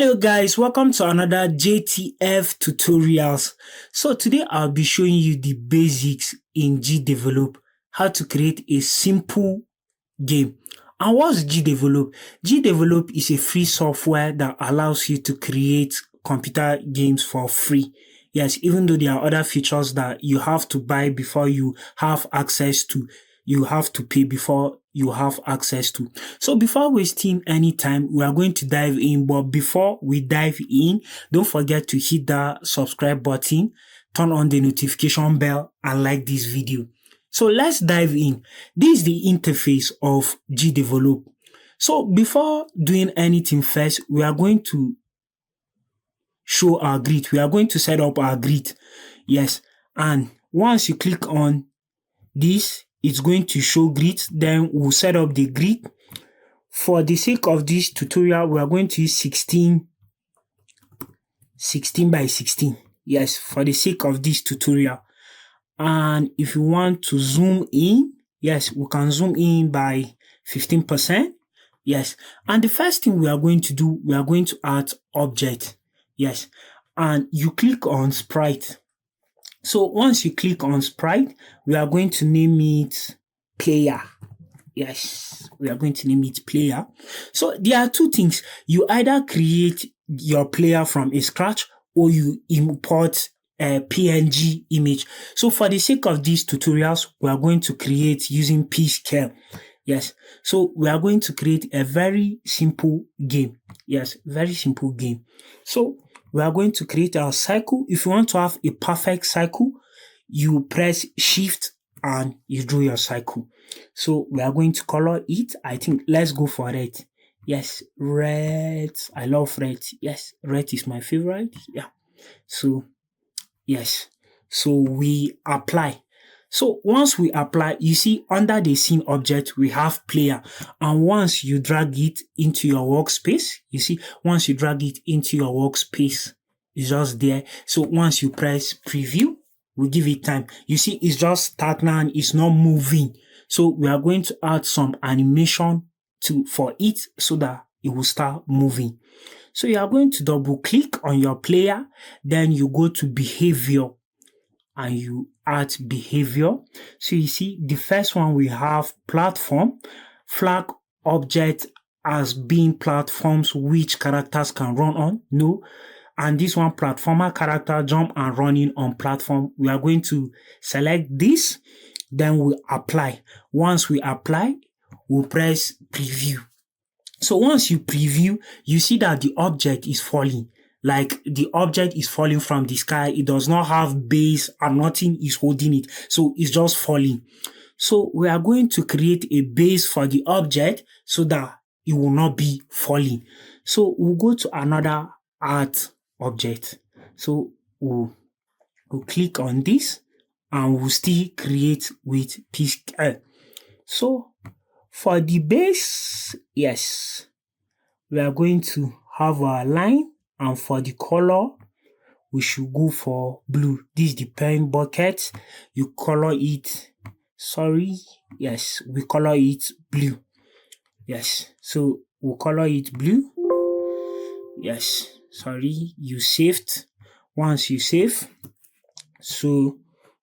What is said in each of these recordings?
Hello guys, welcome to another JTF tutorials. So today I'll be showing you the basics in GDevelop, how to create a simple game. And what's GDevelop? GDevelop is a free software that allows you to create computer games for free. Yes, even though there are other features that you have to buy before you have access to, you have to pay before you have access to. So before wasting any time, we are going to dive in. But before we dive in, don't forget to hit that subscribe button, turn on the notification bell, and like this video. So let's dive in. This is the interface of GDevelop. So before doing anything first, we are going to show our grid. We are going to set up our grid. Yes. And once you click on this, it's going to show grid. Then we'll set up the grid. For the sake of this tutorial, we are going to use 16 by 16. Yes, for the sake of this tutorial. And if you want to zoom in, yes, we can zoom in by 15%. Yes. And the first thing we are going to do, we are going to add object. Yes. And you click on sprite. So once you click on sprite, we are going to name it player. Yes, we are going to name it player. So there are two things. You either create your player from a scratch or you import a PNG image. So for the sake of these tutorials, we are going to create using P-Scale. Yes, so we are going to create a very simple game. Yes, very simple game. So we are going to create our cycle. If you want to have a perfect cycle, you press shift and you draw your cycle. So we are going to color it. I think let's go for red. Yes, red. I love red. Yes, red is my favorite. Yeah. So yes. So we apply. So once we apply, you see under the scene object, we have player. And once you drag it into your workspace, you see, once you drag it into your workspace, it's just there. So once you press preview, we give it time. You see, it's just stagnant. It's not moving. So we are going to add some animation for it so that it will start moving. So you are going to double click on your player. Then you go to behavior and you add behavior. So you see the first one we have platform, flag object as being platforms which characters can run on. No. And this one platformer character jump and running on platform. We are going to select this. Then we apply. Once we apply, we'll press preview. So once you preview, you see that the object is falling. Like the object is falling from the sky. It does not have base and nothing is holding it. So it's just falling. So we are going to create a base for the object so that it will not be falling. So we'll go to another art object. So we'll click on this and we'll still create with P-Scale. So for the base, yes, we are going to have our line. And for the color, we should go for blue. This is the pen bucket. You color it, yes, we color it blue. Yes, so we'll color it blue. Yes, you saved. Once you save, so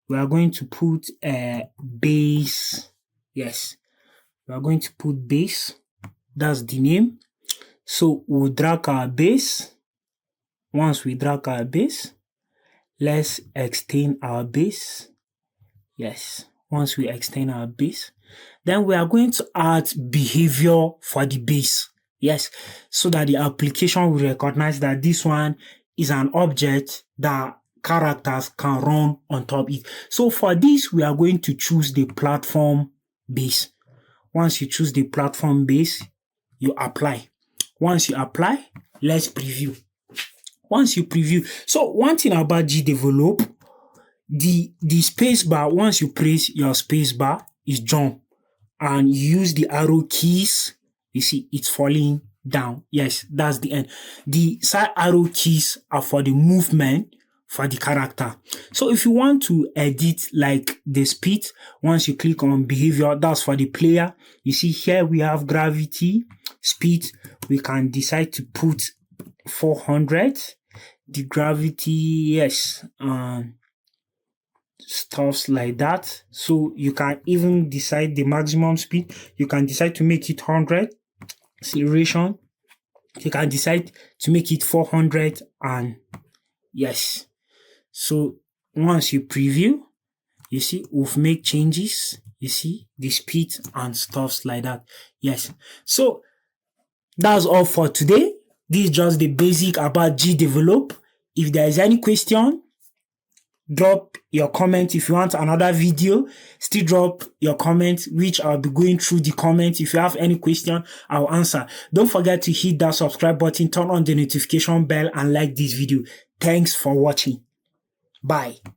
we are going to put a base. Yes, we are going to put base. That's the name. So we'll drag our base. Once we drag our base, let's extend our base. Yes, once we extend our base, then we are going to add behavior for the base. Yes, so that the application will recognize that this one is an object that characters can run on top of it. So for this, we are going to choose the platform base. Once you choose the platform base, you apply. Once you apply, let's preview. Once you preview, so one thing about GDevelop, the space bar, once you press your space bar, is jump. And you use the arrow keys, you see it's falling down. Yes, that's the end. The side arrow keys are for the movement for the character. So if you want to edit like the speed, once you click on behavior, that's for the player. You see here we have gravity, speed. We can decide to put 400, the gravity, yes, and stuffs like that. So you can even decide the maximum speed. You can decide to make it 100 acceleration. You can decide to make it 400, and yes. So once you preview, you see we've made changes. You see the speed and stuffs like that. Yes. So that's all for today. This is just the basic about GDevelop. If there is any question, drop your comment. If you want another video, still drop your comment, which I'll be going through the comments. If you have any question, I'll answer. Don't forget to hit that subscribe button, turn on the notification bell, and like this video. Thanks for watching. Bye.